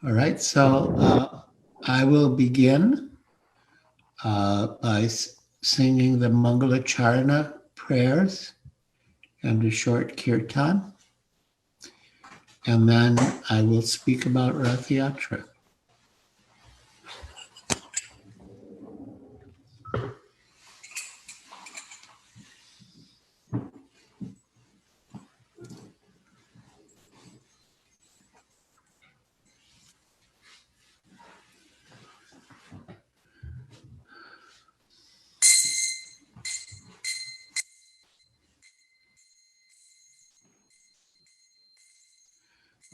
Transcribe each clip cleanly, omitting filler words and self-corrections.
All right, so I will begin by singing the Mangalacharana prayers and a short kirtan, and then I will speak about Ratha-yatra.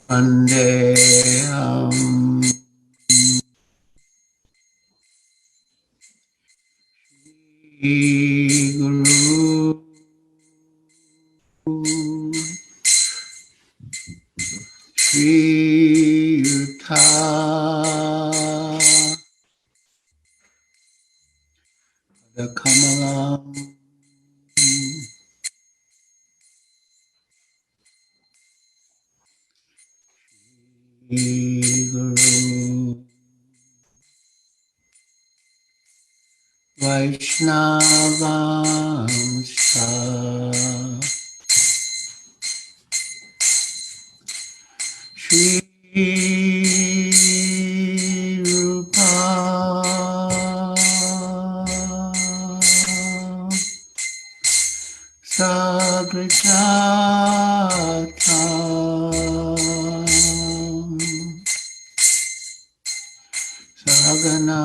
Vandeham Shri Guru Shri Yuta the Kamalam Shri Guru Vaishnavamsa Shri Rupa Sagrajatam Sagana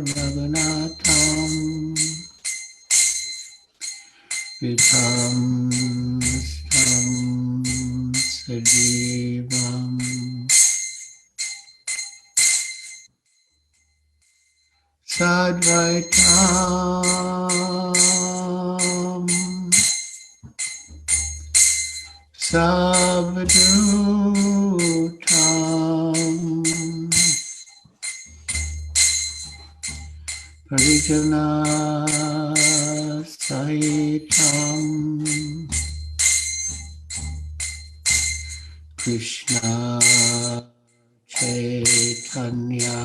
Raghunatam Vitam Stam Sajivam Sadvaitam Savadhutam Parijana Sahitam Krishna Chaitanya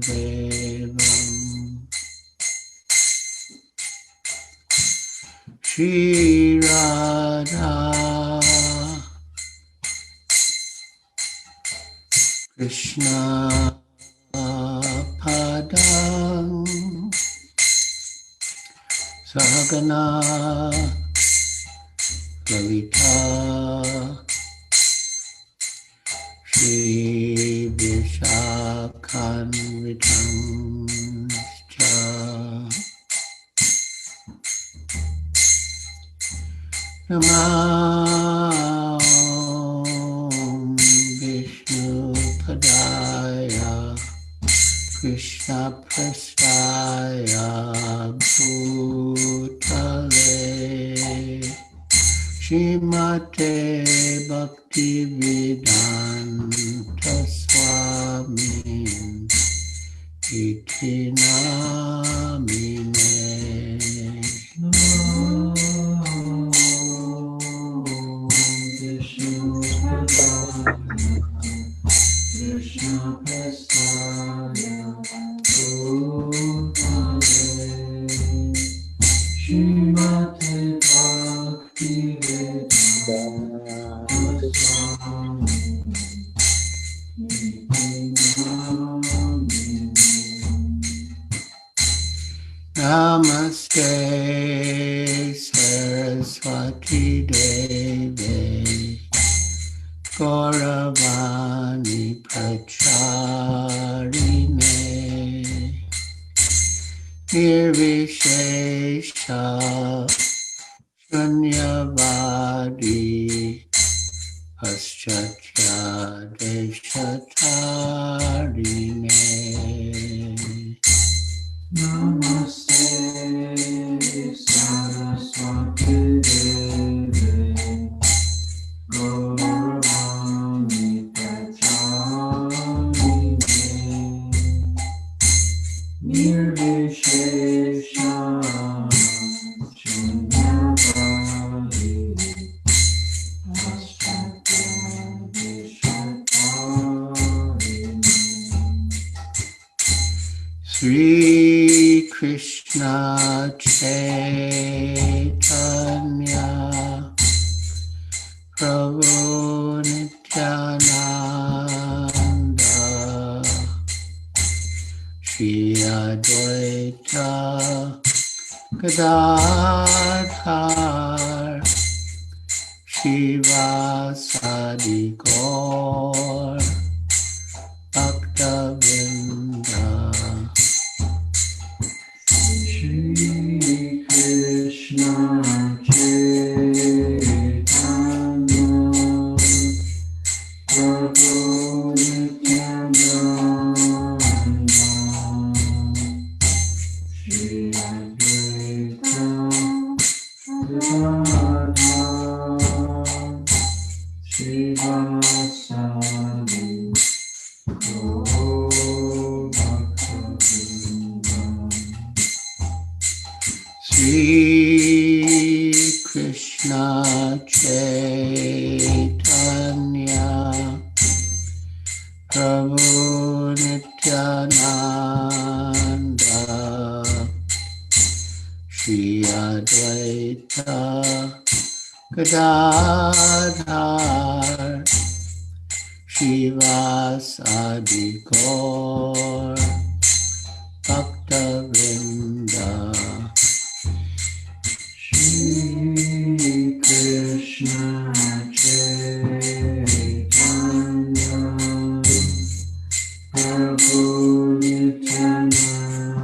Devam Shri Radha Krishna Padang Sahagana Lalita Shri Vishakhanvitam Cha Namah Vishnu Padaya Krishna Prasthaya Bhutale Shrimate Bhaktivedanta Swami Iti Namine Krishna Prasthaya Shrimate Bhaktivedanta Swami Namaste Saraswati Deve Gauravani Pracharine Nirvishesha Shunyavadi Paschatya Deshatarine Namaste Saraswati Deve Gauravani Pracharine Nirvishesha Shunyavadi Sri Krishna Chaitanya Prabhu Nityananda Shri Advaita Gadadhar Shivasadi Gaur Bhaktavinda Shri Krishna Chaitanya Prabhu Nityananda Shri Advaita Gadadhar Shivasadi Gaur Bhaktavinda Sri Krishna Chaitanya Prabhu Nityananda Shri Advaita Gadadhar Shivasadi Gaur Bhaktavinda Shri Krishna Chaitanya Prabhu Nityananda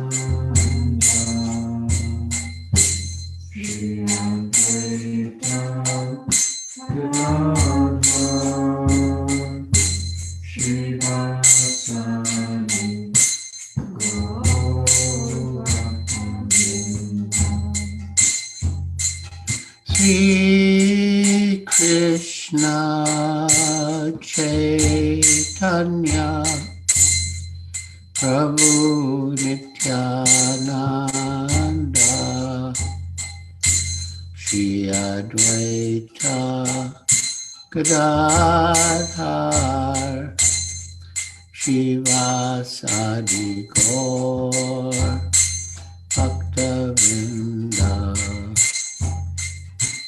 Shri Advaita Gadadhar Shivasadi Gaur Bhaktavinda Sri Krishna Chaitanya Prabhu Nityananda Shri Advaita Gadadhar Shivasadi Gaur Bhaktavinda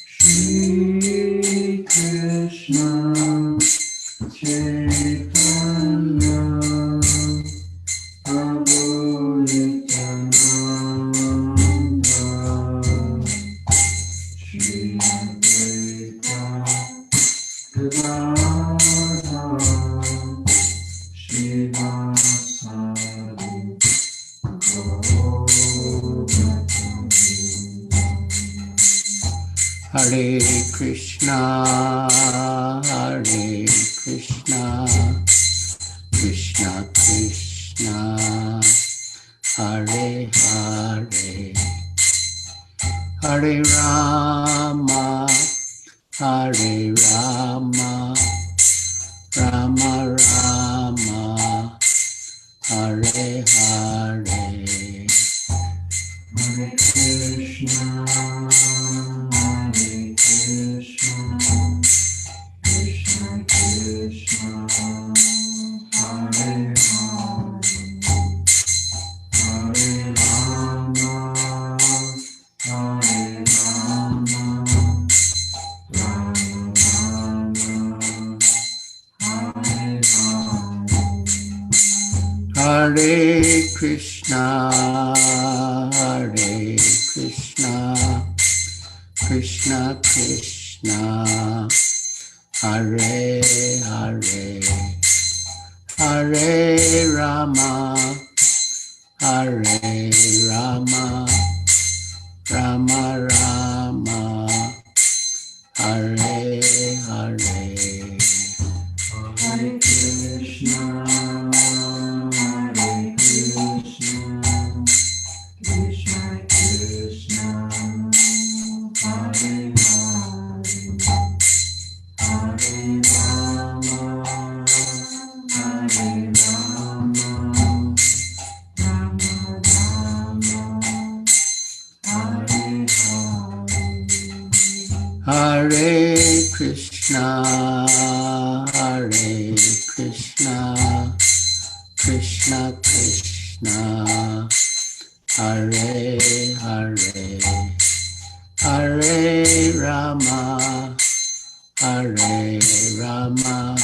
Shri Krishna Chaitanya Prabhu Nityananda Shri Advaita Gadadhar Shivasadi Gaur Bhaktavinda Hare Krishna Krishna Krishna Hare Hare Hare Rama Rama Rama Hare Hare Hare Krishna Krishna Krishna Hare Hare Rama Hare Krishna Krishna Krishna Hare Hare Hare Rama Rama Rama Hare Hare Hare Krishna Krishna Krishna Hare Hare Rama Rama Rama Hare Hare Krishna Krishna Krishna Rama, Hare Rama,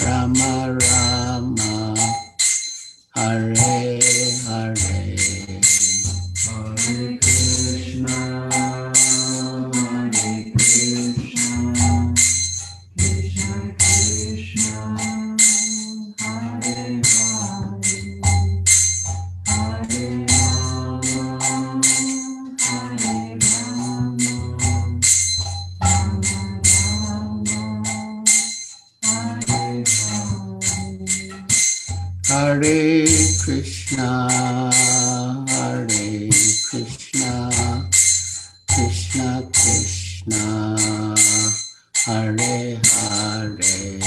Rama Rama, Hare Hare. Hare Krishna, Hare Krishna, Krishna Krishna, Hare Hare,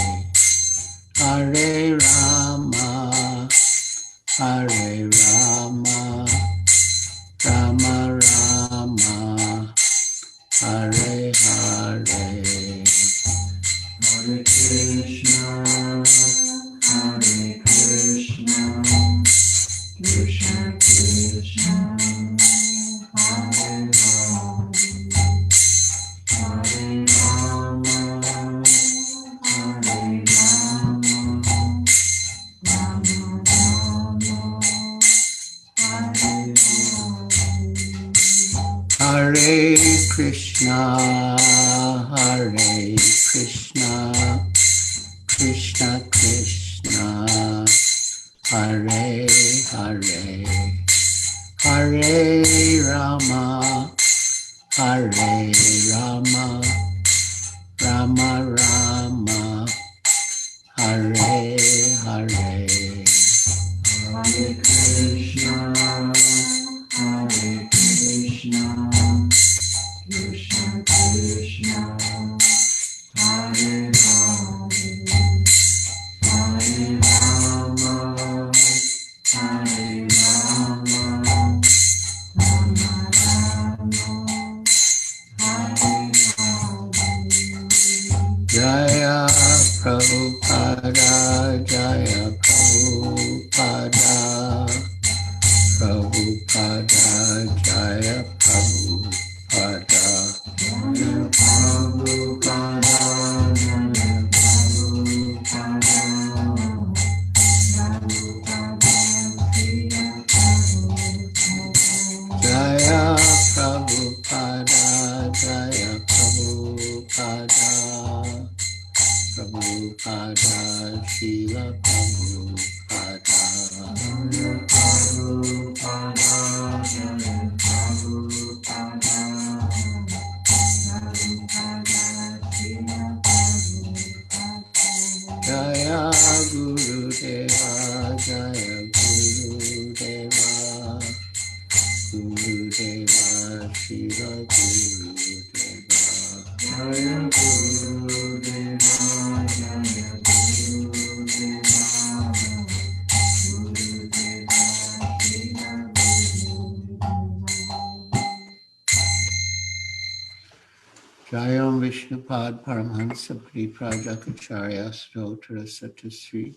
Hare Rama, Hare Rama, Rama Rama, Hare Hare. Hare Krishna, Hare Krishna, Krishna Krishna, Hare Hare, Hare Rama, Hare Rama, Rama Rama, Hare Hare. Hare Krishna, Hare Krishna, Krishna Krishna, Hare Hare, Hare Rama, Hare Rama, Rama Rama, Hare Hare. Hare Krishna, Hare Krishna, Krishna Krishna, Hare Hare, Hare Rama, Hare Rama, Rama Rama, Hare Hare. Hare Krishna, Hare Krishna, Krishna Krishna, Hare Hare, Hare Rama, Hare Rama, Rama Rama, Hare Hare. Jaya Prabhupada, Jaya Prabhupada, Prabhupada, Jaya Prabhupada. Jaya Prabhupada, Jaya Prabhupada, Prabhupada, Jaya Prabhupada. Jaya Prabhupada, Jaya Prabhupada, Prabhupada, Srila Prabhupada. Jaya Prabhupada, Jaya Prabhupada, Prabhupada, Jaya Prabhupada. Jaya Guru Deva, Jaya Guru Deva, Guru Deva, Srila Guru Deva. Jaya Guru Deva, Jaya Guru Deva, Guru Deva, Jaya Guru Deva. Jayam Vishnupad Paramhansa Prajakacharya Stotra Satasri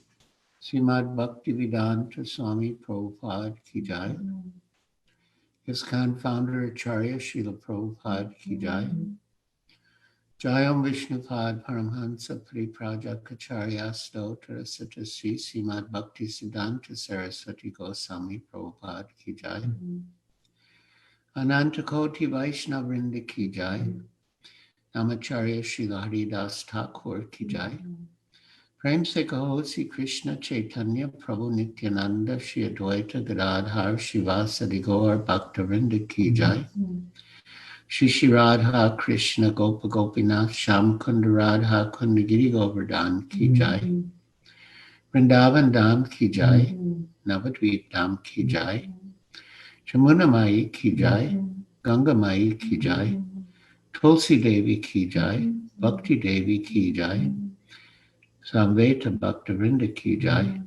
Srimad Bhaktivedanta Swami Prabhupada Ki Jai. ISKCON founder Acharya Srila Prabhupada Ki Jai. Jayam Vishnupad Paramhansa Prajakacharya Stotra Satasri Srimad Bhaktivedanta Saraswati Goswami Prabhupada Ki Jai. Anantakoti Vaishnavrinda Ki Jai. Namacharya Srila Haridas Thakur Ki Jai. Prem se kaho Sri Krishna Chaitanya Prabhu Nityananda Shri Advaita Gadadhar Shivasadi Gaur Bhaktavinda Ki Jai. Shri Shri Radha Krishna Gopa Gopinath Sham Kunda Radha Kunda Giri Govardhan Ki Jai. Vrindavan Dham Ki Jai. Navadvip Dham Ki Jai. Jamuna Mai Ki Jai. Ganga Mai Ki Jai. Tulsi Devi Ki Jai. Bhakti Devi Ki Jai. Samveta Bhaktavinda Ki Jai.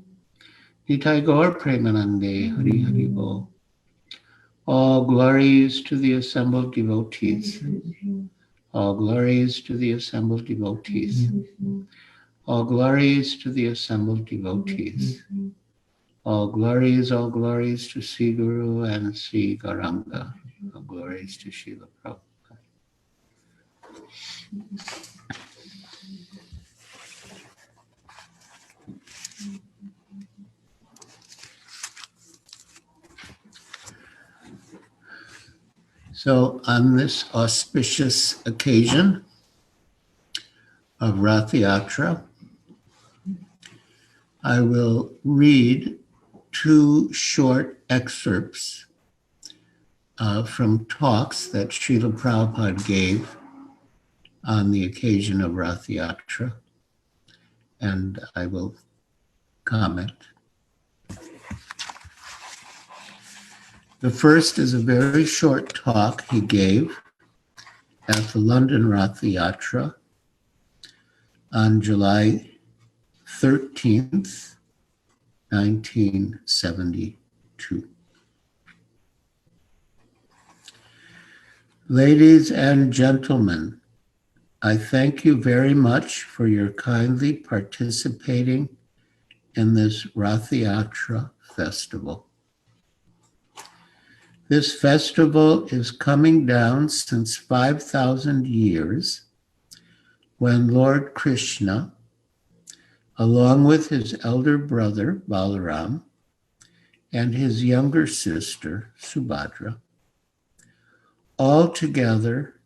Nitai Gaur Premanande Hari Hari Bol. All glories to the assembled devotees. All glories to the assembled devotees. All glories to the assembled devotees. All glories to Sri Guru and Sri Gauranga. All glories to Srila Prabhupada. So on this auspicious occasion of Ratha-yatra, I will read two short excerpts from talks that Srila Prabhupada gave on the occasion of Ratha-yatra, and I will comment. The first is a very short talk he gave at the London Ratha-yatra on July 13th, 1972. Ladies and gentlemen, I thank you very much for your kindly participating in this Ratha-yatra festival. This festival is coming down since 5,000 years when Lord Krishna, along with his elder brother Balaram and his younger sister Subhadra, all together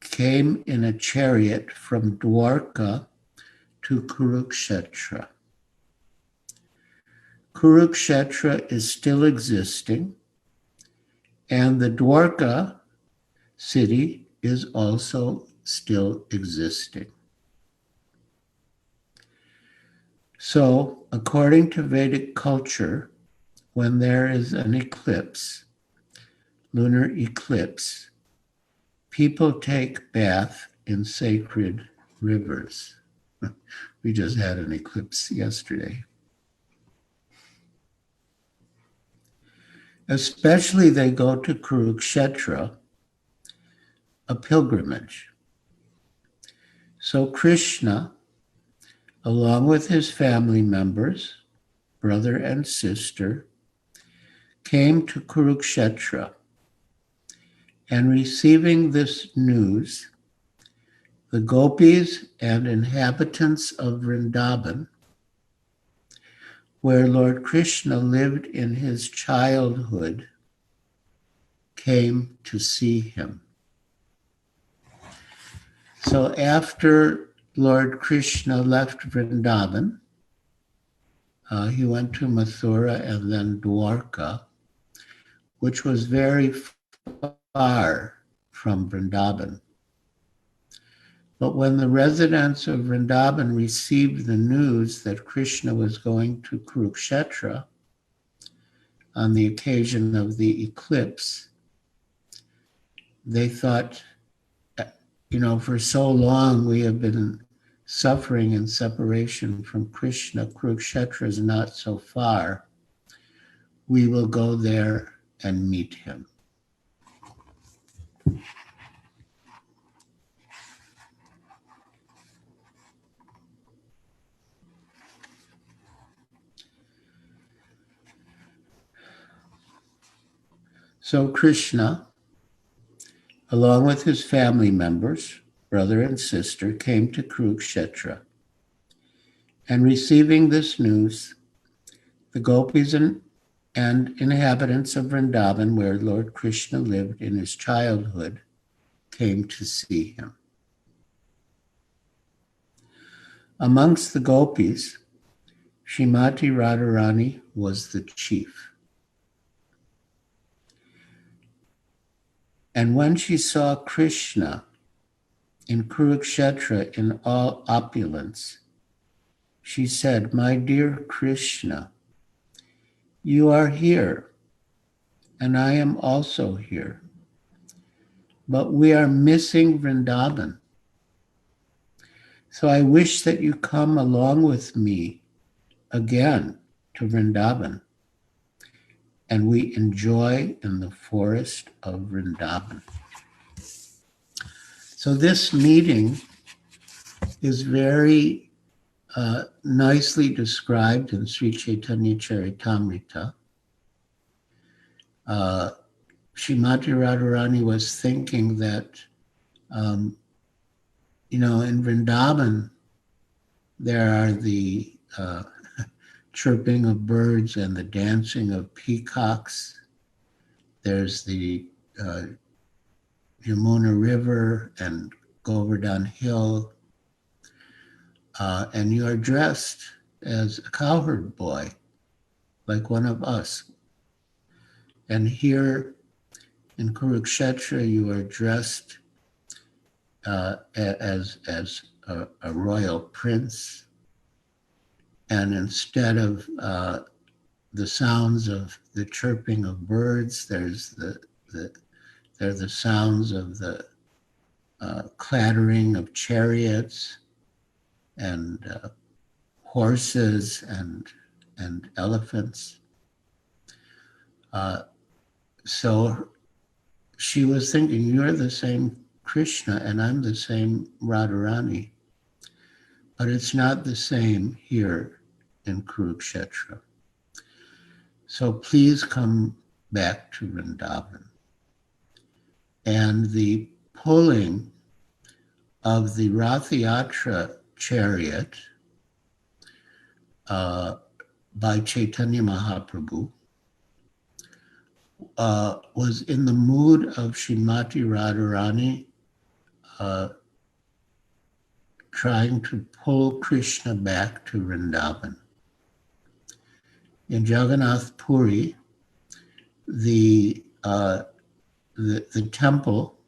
came in a chariot from Dwarka to Kurukshetra. Kurukshetra is still existing, and the Dwarka city is also still existing. So, according to Vedic culture, when there is an eclipse, lunar eclipse, people take bath in sacred rivers. We just had an eclipse yesterday. Especially they go to Kurukshetra, a pilgrimage. So Krishna, along with his family members, brother and sister, came to Kurukshetra, and receiving this news, the gopis and inhabitants of Vrindavan, where Lord Krishna lived in his childhood, came to see him. So after Lord Krishna left Vrindavan, he went to Mathura and then Dwarka, which was very far from Vrindavan. But when the residents of Vrindavan received the news that Krishna was going to Kurukshetra on the occasion of the eclipse, they thought, for so long we have been suffering in separation from Krishna. Kurukshetra is not so far. We will go there and meet him. So Krishna, along with his family members, brother and sister, came to Kurukshetra. And receiving this news, the gopis and inhabitants of Vrindavan, where Lord Krishna lived in his childhood, came to see him. Amongst the gopis, Srimati Radharani was the chief. And when she saw Krishna in Kurukshetra in all opulence, she said, "My dear Krishna, you are here, and I am also here. But we are missing Vrindavan. So I wish that you come along with me again to Vrindavan, and we enjoy in the forest of Vrindavan." So this meeting is very nicely described in Sri Chaitanya Charitamrita. Srimati Radharani was thinking that Um, in Vrindavan, there are the chirping of birds and the dancing of peacocks. There's the Yamuna River and Govardhan Hill. And you are dressed as a cowherd boy, like one of us. And here in Kurukshetra, you are dressed as a royal prince. And instead of the sounds of the chirping of birds, there's the sounds of the clattering of chariots and horses and elephants. So she was thinking, you're the same Krishna and I'm the same Radharani, but it's not the same here in Kurukshetra. So please come back to Vrindavan. And the pulling of the Ratha-yatra chariot by Chaitanya Mahaprabhu was in the mood of Srimati Radharani trying to pull Krishna back to Vrindavan. In Jagannath Puri, the temple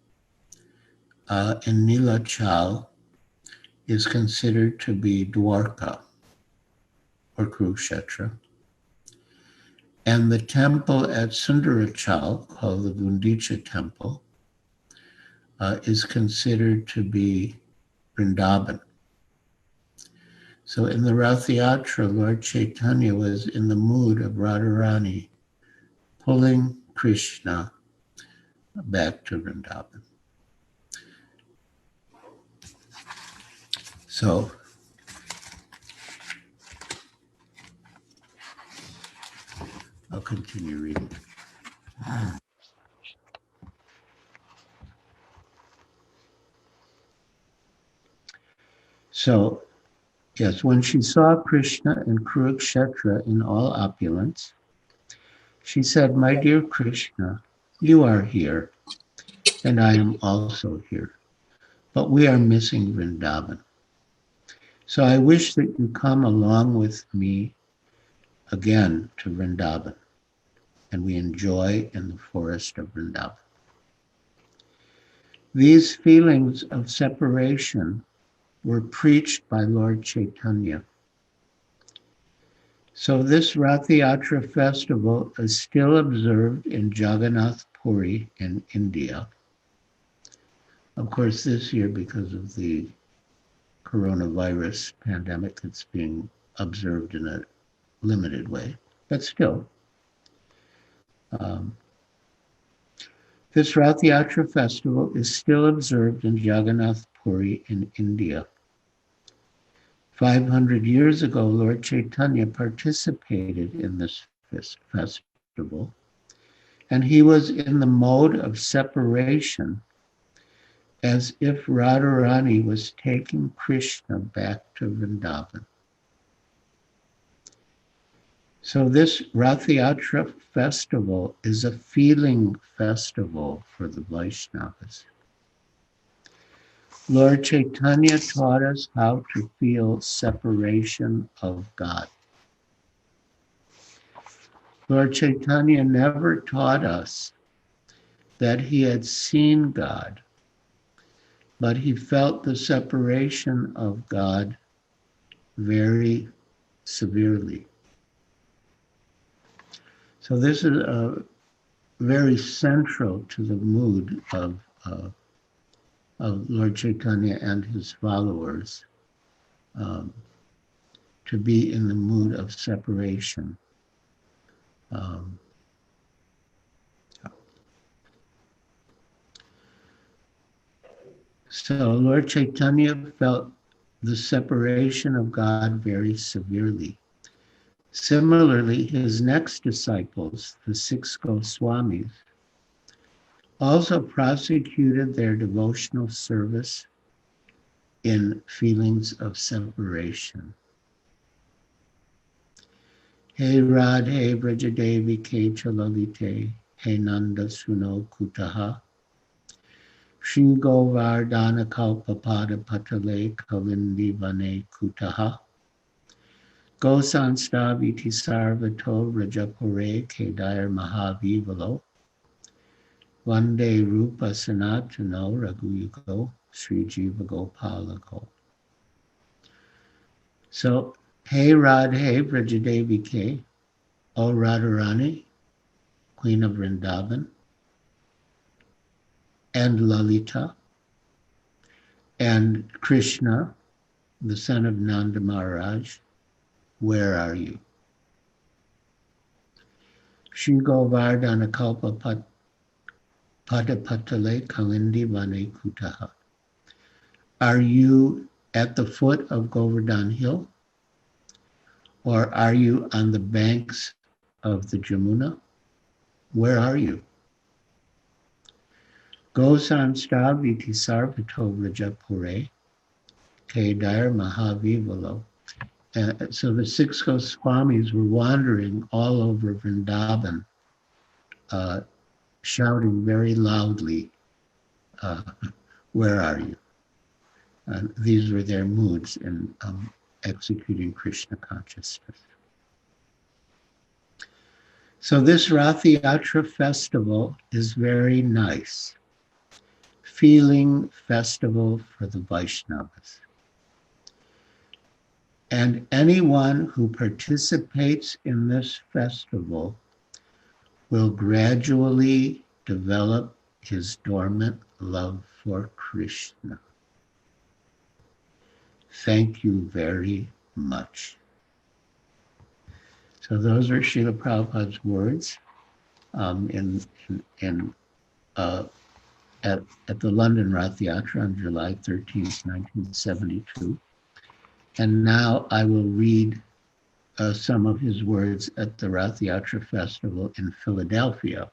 in Nilachal is considered to be Dwarka or Kurukshetra. And the temple at Sundarachal, called the Gundicha temple, is considered to be Vrindavan. So in the Ratha-yatra, Lord Chaitanya was in the mood of Radharani pulling Krishna back to Vrindavan. So I'll continue reading. So, yes, when she saw Krishna in Kurukshetra in all opulence, she said, "My dear Krishna, you are here, and I am also here, but we are missing Vrindavan. So I wish that you come along with me again to Vrindavan, and we enjoy in the forest of Vrindavan." These feelings of separation were preached by Lord Chaitanya. So this Ratha-yatra festival is still observed in Jagannath Puri in India. Of course, this year, because of the coronavirus pandemic, it's being observed in a limited way, but still. This Ratha-yatra festival is still observed in Jagannath Puri in India. 500 years ago, Lord Chaitanya participated in this festival, and he was in the mode of separation as if Radharani was taking Krishna back to Vrindavan. So this Ratha-yatra festival is a feeling festival for the Vaishnavas. Lord Chaitanya taught us how to feel separation of God. Lord Chaitanya never taught us that he had seen God, but he felt the separation of God very severely. So this is very central to the mood of Lord Chaitanya and his followers, to be in the mood of separation. So Lord Chaitanya felt the separation of God very severely. Similarly, his next disciples, the 6 Goswamis, also prosecuted their devotional service in feelings of separation. He Radhe Brajadevi Ke Chalalite, He Nanda Suno Kutaha, Shri Govardhana Kalpapada Patale Kalindi Vane Kutaha, Gosanstaviti Sarvato Rajapure Kedair Mahavivalo, Vande Rupa Sanatano Raghuyugo Sri Jiva Gopalako. So, Hey Radhe Brajadevi Ke, O Radharani, Queen of Vrindavan, and Lalita, and Krishna, the son of Nanda Maharaj, where are you? Shri Govardhana Kalpa Padapatale Kalindi Vane Kutaha. Are you at the foot of Govardhan Hill? Or are you on the banks of the Jamuna? Where are you? Gosan Staviti Sarvato Rajapure, Kedair Mahavivalo. So the six Goswamis were wandering all over Vrindavan, shouting very loudly, where are you? And these were their moods in executing Krishna consciousness. So this Ratha-yatra festival is very nice. Feeling festival for the Vaishnavas. And anyone who participates in this festival will gradually develop his dormant love for Krishna. Thank you very much. So those are Srila Prabhupada's words at the London Ratha-yatra on July 13th, 1972. And now I will read some of his words at the Ratha-yatra Festival in Philadelphia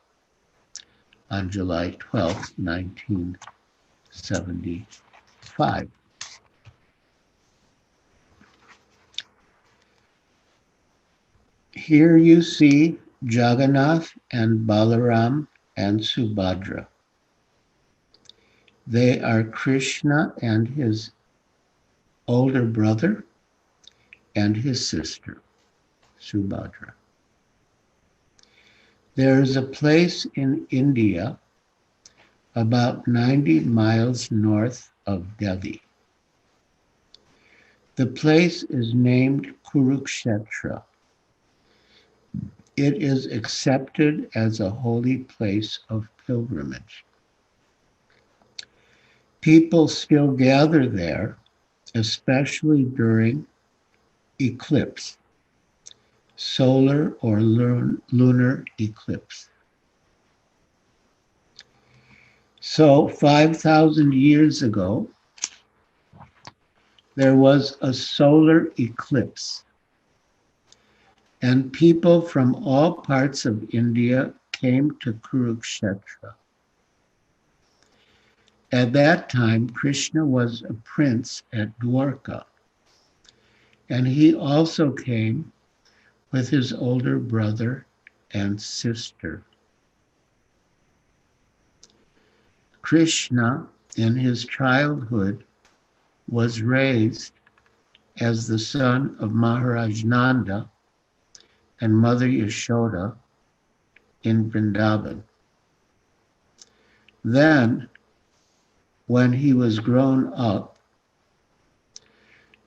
on July 12th, 1975. Here you see Jagannath and Balaram and Subhadra. They are Krishna and his older brother and his sister, Subhadra. There is a place in India about 90 miles north of Delhi. The place is named Kurukshetra. It is accepted as a holy place of pilgrimage. People still gather there, especially during eclipse, solar or lunar eclipse. So 5,000 years ago, there was a solar eclipse, and people from all parts of India came to Kurukshetra. At that time, Krishna was a prince at Dwarka, and he also came with his older brother and sister. Krishna, in his childhood, was raised as the son of Maharaj Nanda and Mother Yashoda in Vrindavan. Then, when he was grown up,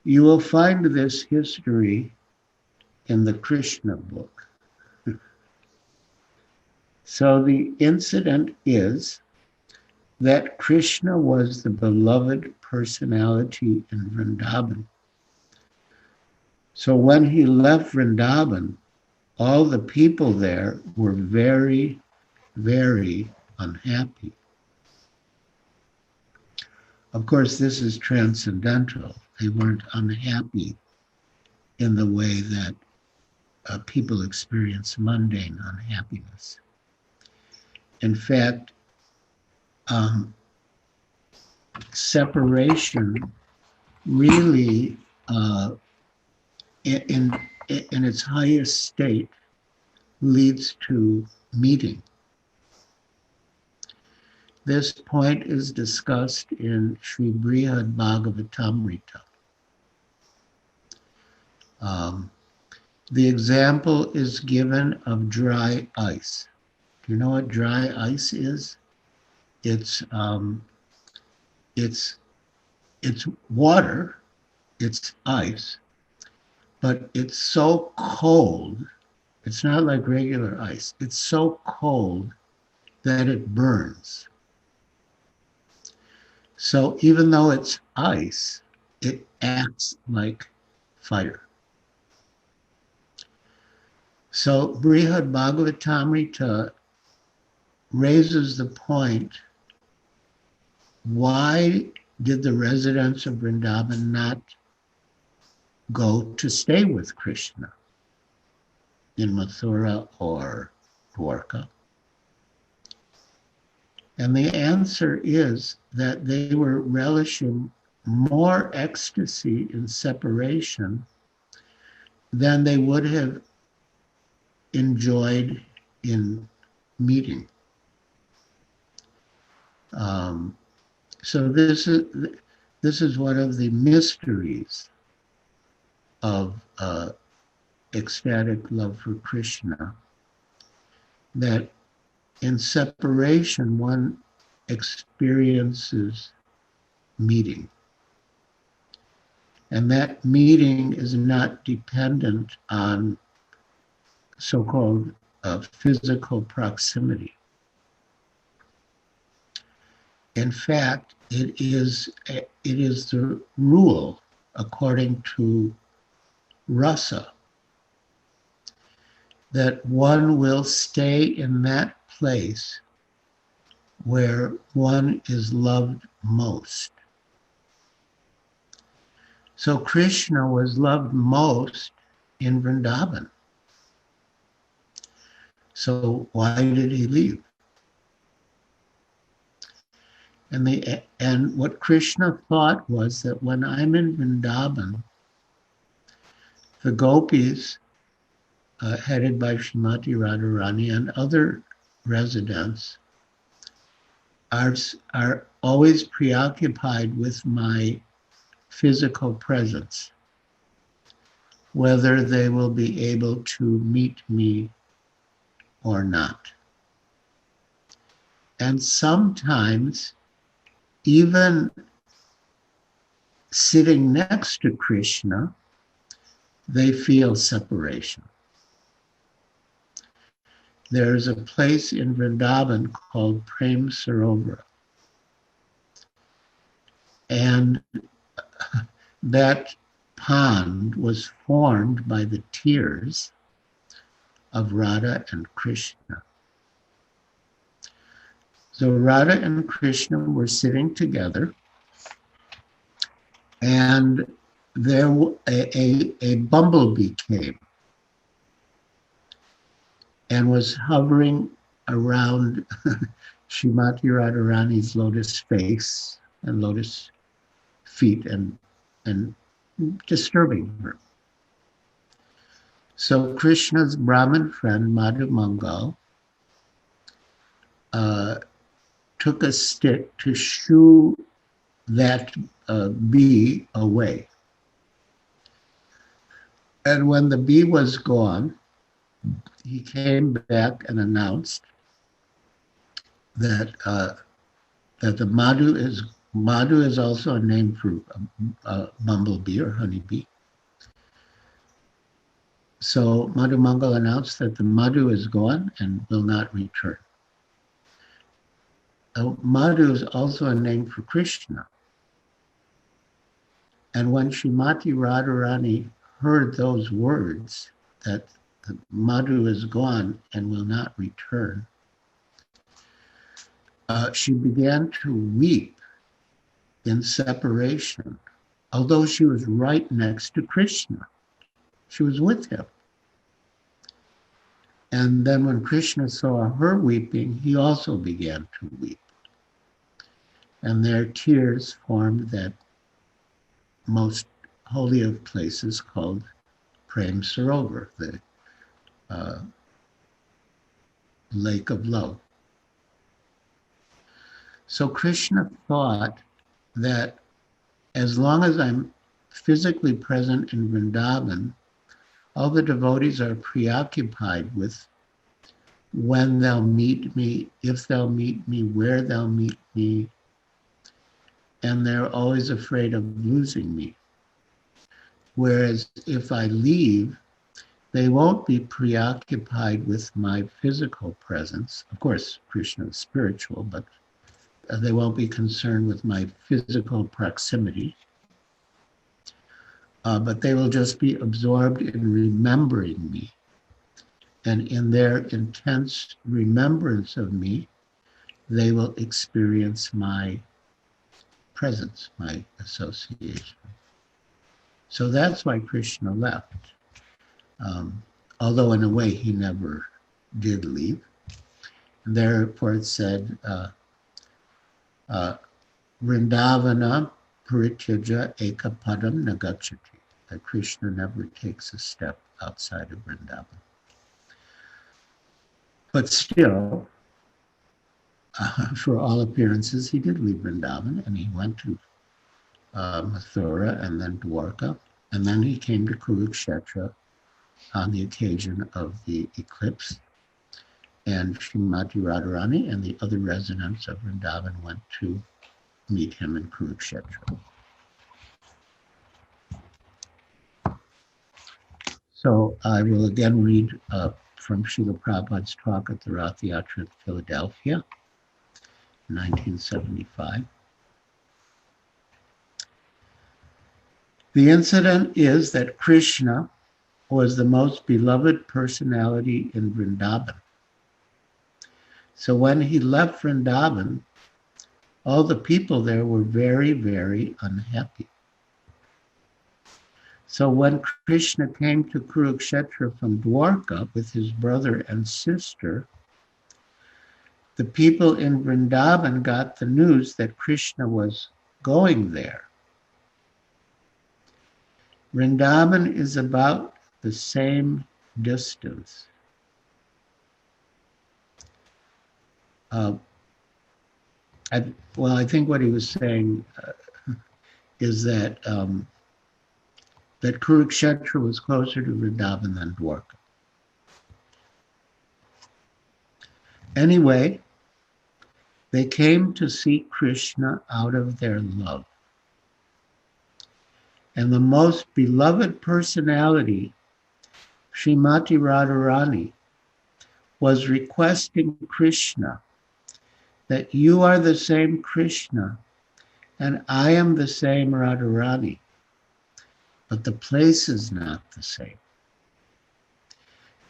you will find this history in the Krishna book. So the incident is that Krishna was the beloved personality in Vrindavan. So when he left Vrindavan, all the people there were very, very unhappy. Of course, this is transcendental. They weren't unhappy in the way that people experience mundane unhappiness. In fact, um, separation really, in its highest state, leads to meeting. This point is discussed in Sri Brihad Bhagavatamrita. The example is given of dry ice. Do you know what dry ice is? It's it's it's water, it's ice, but it's so cold. It's not like regular ice. It's so cold that it burns. So even though it's ice, it acts like fire. So Brihad Bhagavatamrita raises the point, why did the residents of Vrindavan not go to stay with Krishna in Mathura or Dwarka? And the answer is that they were relishing more ecstasy in separation than they would have enjoyed in meeting. So this is one of the mysteries of ecstatic love for Krishna, that in separation one experiences meeting. And that meeting is not dependent on so-called physical proximity. In fact, it is the rule, according to rasa, that one will stay in that place where one is loved most. So Krishna was loved most in Vrindavan. So why did he leave? And what Krishna thought was that when I'm in Vrindavan, the gopis, headed by Srimati Radharani and other residents, are always preoccupied with my physical presence, whether they will be able to meet me or not. And sometimes, even sitting next to Krishna, they feel separation. There's a place in Vrindavan called Prem Sarovara. And that pond was formed by the tears of Radha and Krishna. So Radha and Krishna were sitting together, and there a bumblebee came and was hovering around Srimati Radharani's lotus face and lotus feet and disturbing her. So Krishna's Brahmin friend, Madhu Mangal, took a stick to shoo that bee away. And when the bee was gone, he came back and announced that that the Madhu is also a name for bumblebee or honeybee. So Madhu Mangal announced that the Madhu is gone and will not return. Madhu is also a name for Krishna. And when Srimati Radharani heard those words, that the Madhu is gone and will not return, she began to weep in separation, although she was right next to Krishna. She was with him. And then when Krishna saw her weeping, he also began to weep. And their tears formed that most holy of places called Prem Sarovar, the uh, lake of love. So Krishna thought that as long as I'm physically present in Vrindavan, all the devotees are preoccupied with when they'll meet me, if they'll meet me, where they'll meet me, and they're always afraid of losing me. Whereas if I leave, they won't be preoccupied with my physical presence. Of course, Krishna is spiritual, but they won't be concerned with my physical proximity. But they will just be absorbed in remembering me. And in their intense remembrance of me, they will experience my presence, my association. So that's why Krishna left. Although in a way he never did leave. And therefore it said, Vrindavana parityaja ekapadam nagachati. That Krishna never takes a step outside of Vrindavan. But still, for all appearances, he did leave Vrindavan and he went to Mathura and then Dwarka. And then he came to Kurukshetra on the occasion of the eclipse. And Srimati Radharani and the other residents of Vrindavan went to meet him in Kurukshetra. So I will again read from Srila Prabhupada's talk at the Ratha-yatra in Philadelphia, 1975. The incident is that Krishna was the most beloved personality in Vrindavan. So when he left Vrindavan, all the people there were very, very unhappy. So when Krishna came to Kurukshetra from Dwarka with his brother and sister, the people in Vrindavan got the news that Krishna was going there. Vrindavan is about the same distance. I think what he was saying is that that Kurukshetra was closer to Vrindavan than Dwarka. Anyway, they came to seek Krishna out of their love. And the most beloved personality, Srimati Radharani, was requesting Krishna that you are the same Krishna and I am the same Radharani, but the place is not the same.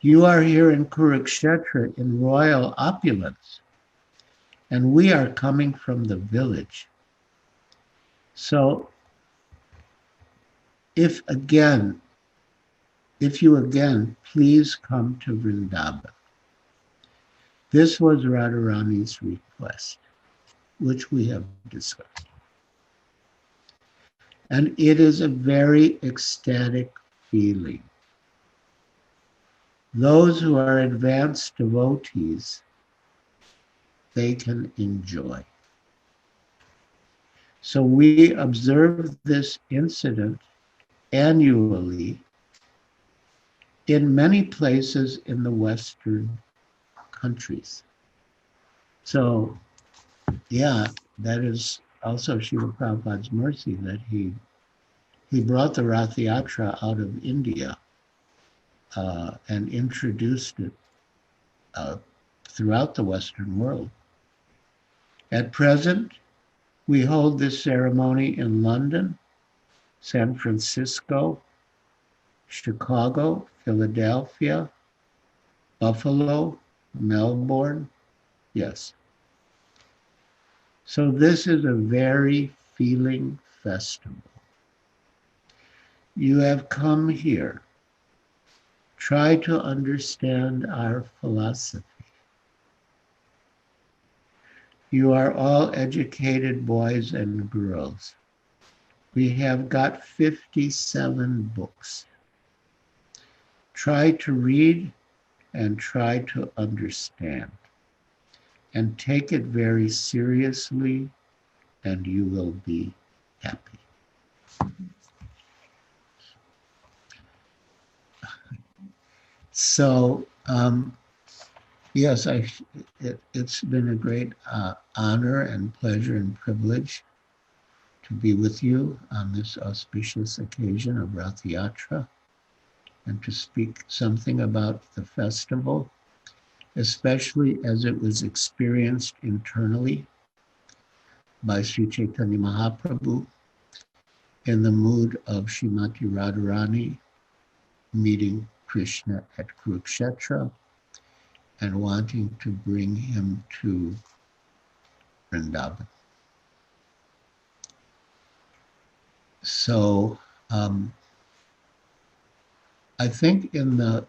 You are here in Kurukshetra in royal opulence, and we are coming from the village. So if you again, please come to Vrindavan. This was Radharani's request, which we have discussed. And it is a very ecstatic feeling. Those who are advanced devotees, they can enjoy. So we observe this incident annually in many places in the Western countries. So, yeah, that is also Srila Prabhupada's mercy that he brought the Ratha-yatra out of India and introduced it throughout the Western world. At present, we hold this ceremony in London, San Francisco, Chicago, Philadelphia, Buffalo, Melbourne, yes. So this is a very feeling festival. You have come here. Try to understand our philosophy. You are all educated boys and girls. We have got 57 books. Try to read and try to understand. And take it very seriously, and you will be happy. So, yes, it's been a great honor and pleasure and privilege to be with you on this auspicious occasion of Ratha-yatra and to speak something about the festival, especially as it was experienced internally by Sri Chaitanya Mahaprabhu in the mood of Srimati Radharani meeting Krishna at Kurukshetra and wanting to bring him to Vrindavan. So I think in the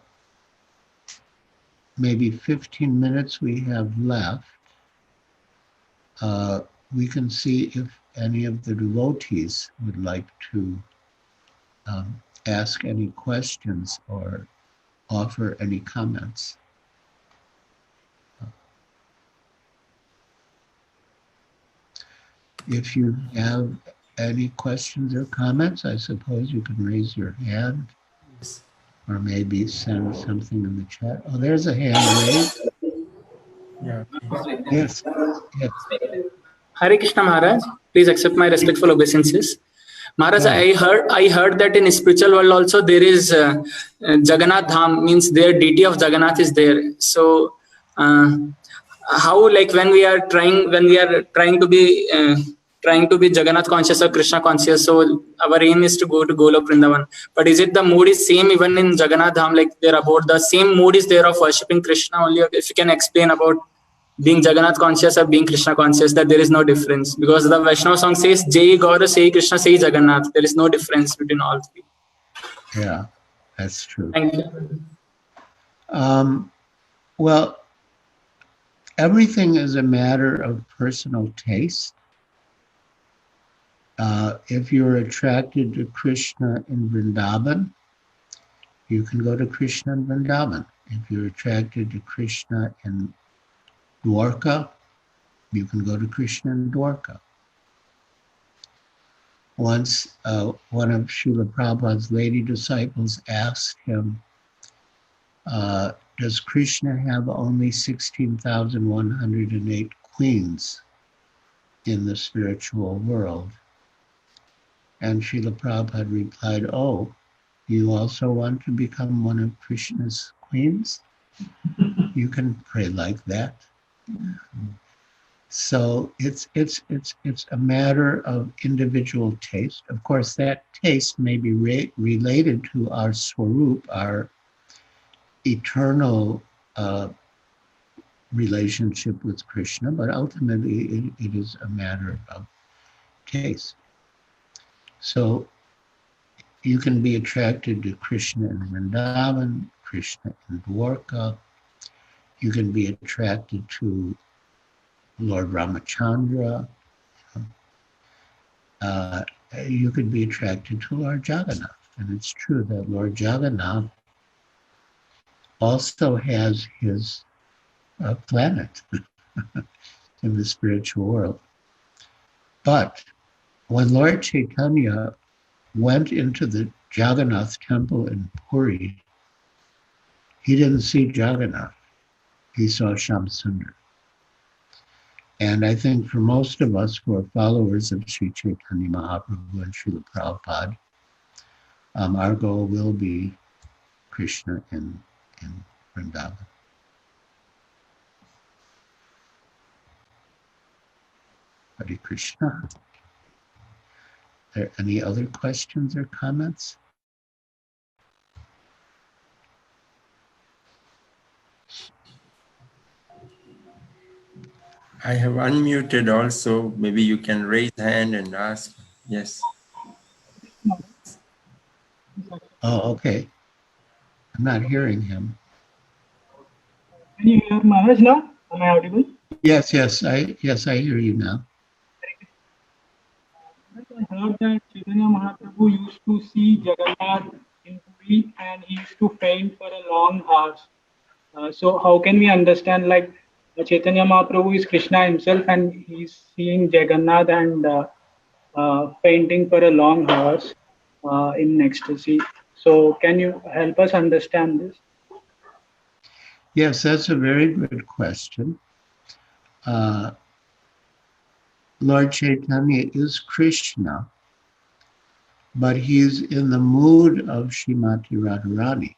maybe 15 minutes we have left, we can see if any of the devotees would like to ask any questions or offer any comments. If you have any questions or comments, I suppose you can raise your hand or maybe send something in the chat. Oh, there's a hand raised. Yeah. Yes. Yes. Hare Krishna Maharaj, please accept my respectful obeisances. Maharaj, I heard that in spiritual world also there is Jagannath Dham, means their deity of Jagannath is there. So how, like when we are trying to be Jagannath conscious or Krishna conscious, so our aim is to go to Golok Vrindavan. But is it the mood is same even in Jagannath Dham, like there about the same mood is there of worshipping Krishna only? If you can explain about being Jagannath conscious or being Krishna conscious, that there is no difference, because the Vaishnava song says Jai Gaura, Sai Krishna, Sai Jagannath. There is no difference between all three. Yeah, that's true. Thank you. Well, everything is a matter of personal taste. If you're attracted to Krishna in Vrindavan, you can go to Krishna in Vrindavan. If you're attracted to Krishna in Dwarka, you can go to Krishna in Dwarka. Once one of Srila Prabhupada's lady disciples asked him, does Krishna have only 16,108 queens in the spiritual world? And Srila Prabhupada replied, oh, you also want to become one of Krishna's queens? You can pray like that. So it's a matter of individual taste. Of course, that taste may be related to our swarup, our eternal relationship with Krishna, but ultimately it is a matter of taste. So you can be attracted to Krishna in Vrindavan, Krishna in Dwarka. You can be attracted to Lord Ramachandra. You could be attracted to Lord Jagannath. And it's true that Lord Jagannath also has his planet in the spiritual world. But when Lord Chaitanya went into the Jagannath temple in Puri, he didn't see Jagannath. He saw Shamsundar. And I think for most of us who are followers of Sri Chaitanya Mahaprabhu and Srila Prabhupada, our goal will be Krishna in Vrindavan. Hare Krishna. Are there any other questions or comments? I have unmuted also. Maybe you can raise hand and ask. Yes. Oh, okay. I'm not hearing him. Can you hear Maharaj now? Am I audible? Yes, yes, I hear you now. I heard that Chaitanya Mahaprabhu used to see Jagannath in Puri and he used to faint for a long hours. So how can we understand like Chaitanya Mahaprabhu is Krishna himself and he's seeing Jagannath and fainting for a long hours in ecstasy. So can you help us understand this? Yes, that's a very good question. Lord Chaitanya is Krishna, but he's in the mood of Srimati Radharani.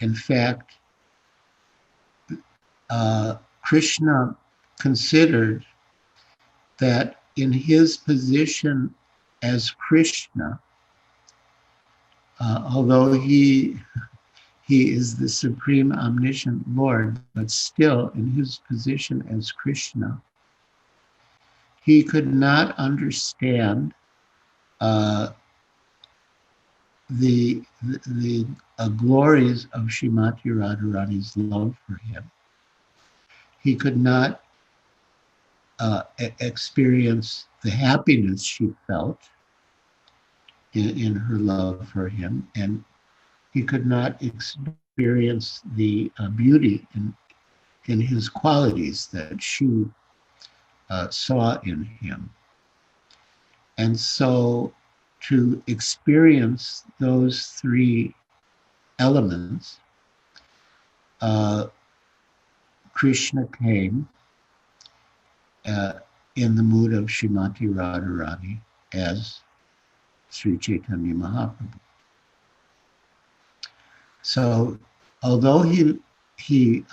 In fact, Krishna considered that in his position as Krishna, although he is the supreme omniscient Lord, but still in his position as Krishna, he could not understand the glories of Srimati Radharani's love for him. He could not experience the happiness she felt in her love for him, and he could not experience the beauty in his qualities that she saw in him. And so to experience those three elements, Krishna came in the mood of Srimati Radharani as Sri Chaitanya Mahaprabhu. So, although he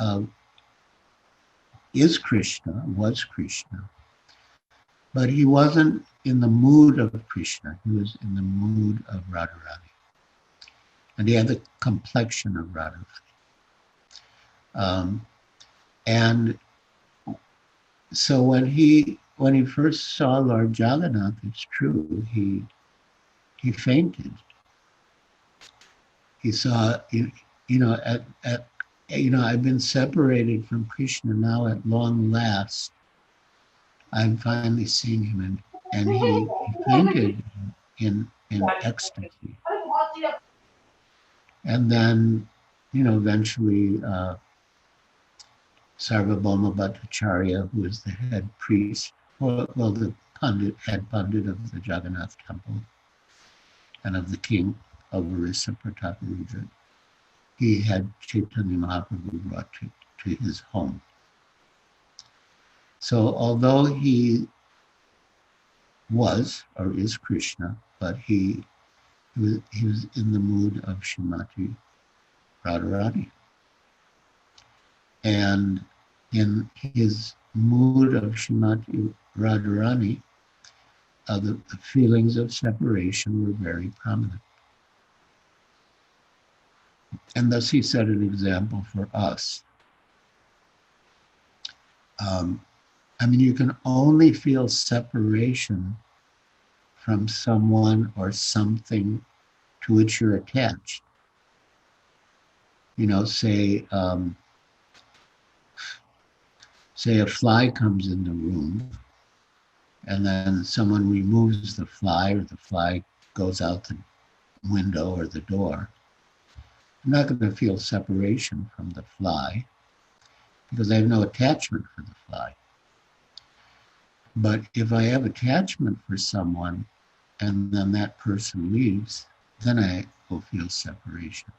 is Krishna, was Krishna, but he wasn't in the mood of Krishna. He was in the mood of Radharani, and he had the complexion of Radharani. And so when he first saw Lord Jagannath, it's true, he fainted. He saw, I've been separated from Krishna now at long last. I'm finally seeing him, and he fainted in ecstasy. And then, eventually Sarvabhauma Bhattacharya, who is the head priest, the head pandit of the Jagannath temple and of the king of Orissa, Prataparudra, he had Chaitanya Mahaprabhu brought to his home. So although he was or is Krishna, but he was in the mood of Srimati Radharani. And in his mood of Srimati Radharani, the feelings of separation were very prominent. And thus he set an example for us. You can only feel separation from someone or something to which you're attached. Say a fly comes in the room and then someone removes the fly, or the fly goes out the window or the door. I'm not going to feel separation from the fly because I have no attachment for the fly. But if I have attachment for someone and then that person leaves, then I will feel separation.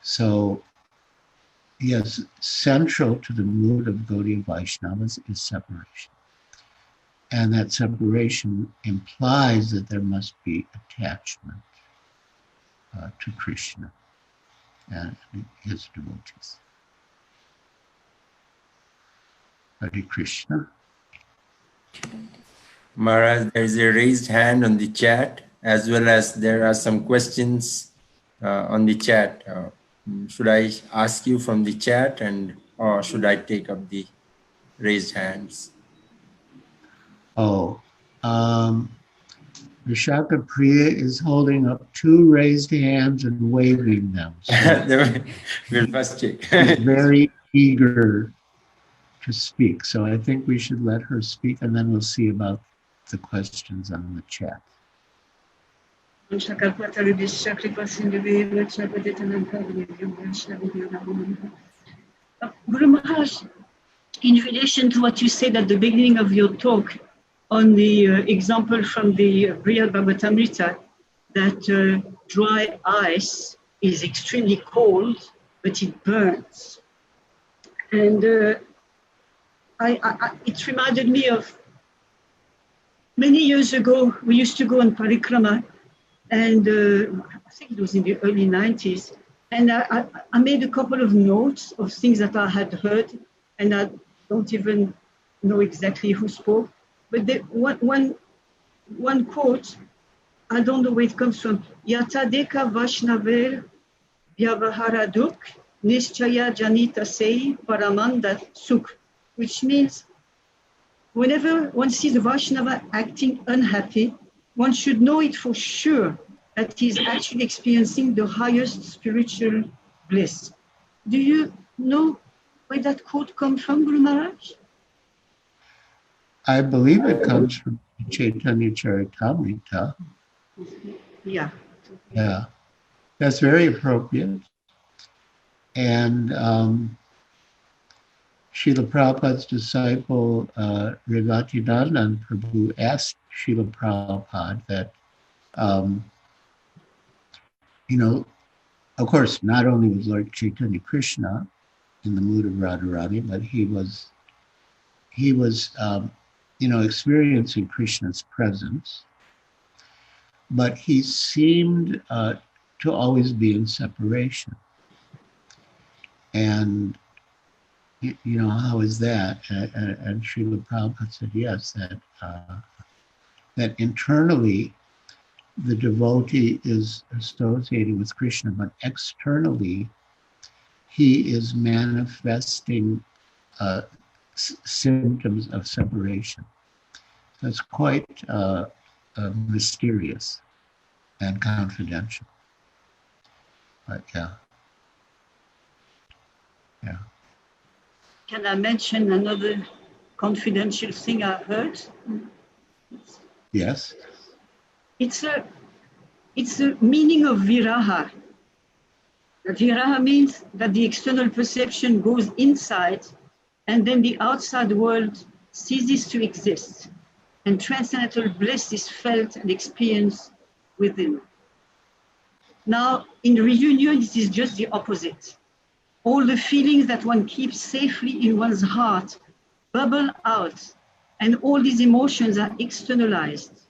So, yes, central to the mood of Gaudiya Vaishnavas is separation. And that separation implies that there must be attachment to Krishna and his devotees. Hare Krishna. Maharaj, there is a raised hand on the chat, as well as there are some questions on the chat. Should I ask you from the chat, or should I take up the raised hands? Vishaka Priya is holding up 2 raised hands and waving them. So We'll first check. eager to speak. So I think we should let her speak, and then we'll see about the questions on the chat. Guru Maharaj, in relation to what you said at the beginning of your talk on the example from the Brihad Bhagavatamrita, that dry ice is extremely cold, but it burns. And it reminded me of many years ago, we used to go on parikrama, and I think it was in the early 90s, and I made a couple of notes of things that I had heard, and I don't even know exactly who spoke, but one quote, I don't know where it comes from, Yatadeka Vaishnaver Vyavaharaduk Nischaya Janita Sei Paramanda Sukh, which means whenever one sees a Vaishnava acting unhappy, one should know it for sure that he's actually experiencing the highest spiritual bliss. Do you know where that quote comes from, Guru Maharaj? I believe it comes from Chaitanya Charitamrita. Yeah. Yeah, that's very appropriate. And Srila Prabhupada's disciple, Rivatidanand Prabhu, asked Srila Prabhupada that, of course, not only was Lord Chaitanya Krishna in the mood of Radharani, but he was experiencing Krishna's presence, but he seemed to always be in separation. And how is that? And Srila Prabhupada said, yes, that internally the devotee is associating with Krishna, but externally he is manifesting symptoms of separation. That's quite mysterious and confidential. But yeah. Can I mention another confidential thing I heard? Yes. It's the meaning of viraha. Viraha means that the external perception goes inside, and then the outside world ceases to exist, and transcendental bliss is felt and experienced within. Now, in reunion, it is just the opposite. All the feelings that one keeps safely in one's heart bubble out, and all these emotions are externalized.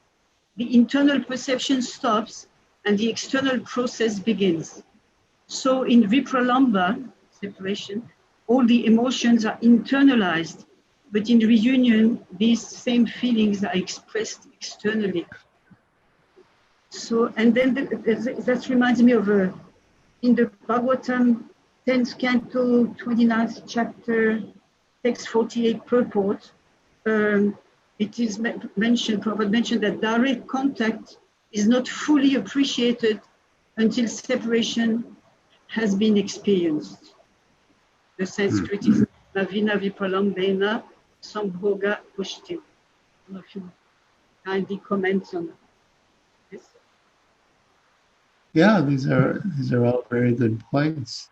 The internal perception stops, and the external process begins. So in vipralamba, separation, all the emotions are internalized, but in reunion, these same feelings are expressed externally. So, and then that reminds me of in the Bhagavatam, 10th canto, 29th chapter, text 48 purport, it is mentioned, Prabhupada mentioned that direct contact is not fully appreciated until separation has been experienced. The Sanskrit is Navina Vipalambena Sambhoga Pushti. I don't know if you kindly comment on this. Yeah, these are all very good points.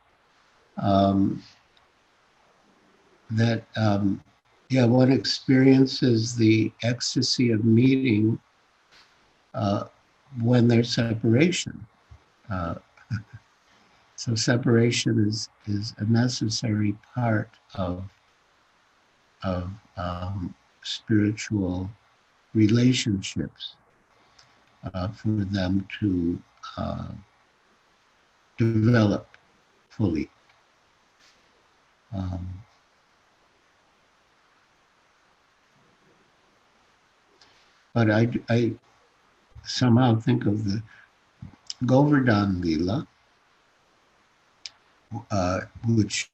One experiences the ecstasy of meeting when there's separation. So separation is a necessary part of spiritual relationships for them to develop fully. But I somehow think of the Govardhan Lila, which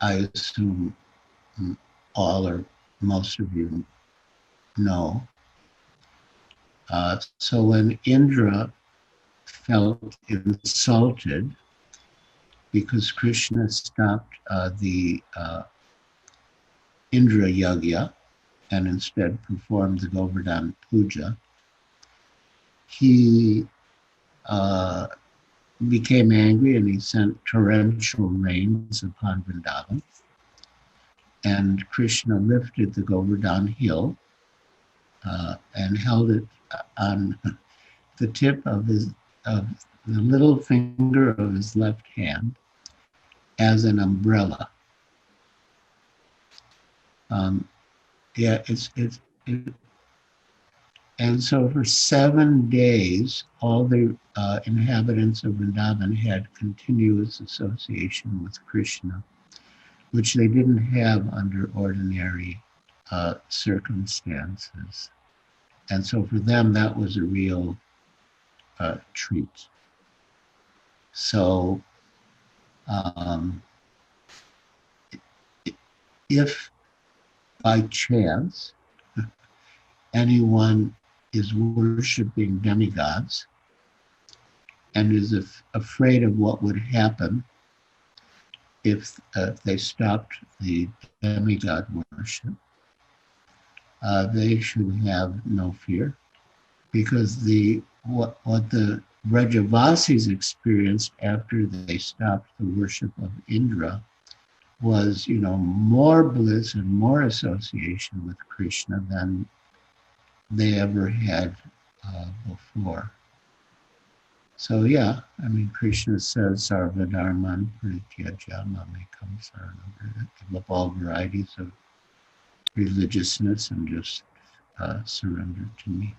I assume all or most of you know. So when Indra felt insulted because Krishna stopped the Indra Yagya and instead performed the Govardhan Puja, he became angry and he sent torrential rains upon Vrindavan. And Krishna lifted the Govardhan hill and held it on the tip of the little finger of his left hand as an umbrella. And so for 7 days, all the inhabitants of Vrindavan had continuous association with Krishna, which they didn't have under ordinary circumstances. And so for them, that was a real treat. So if by chance anyone is worshiping demigods and is afraid of what would happen if they stopped the demigod worship, they should have no fear, because what the Brajavasis experienced after they stopped the worship of Indra was, more bliss and more association with Krishna than they ever had before. So yeah, Krishna says, Sarva Dharman Parityajya Mamekam Saranam, give up all varieties of religiousness and just surrender to me.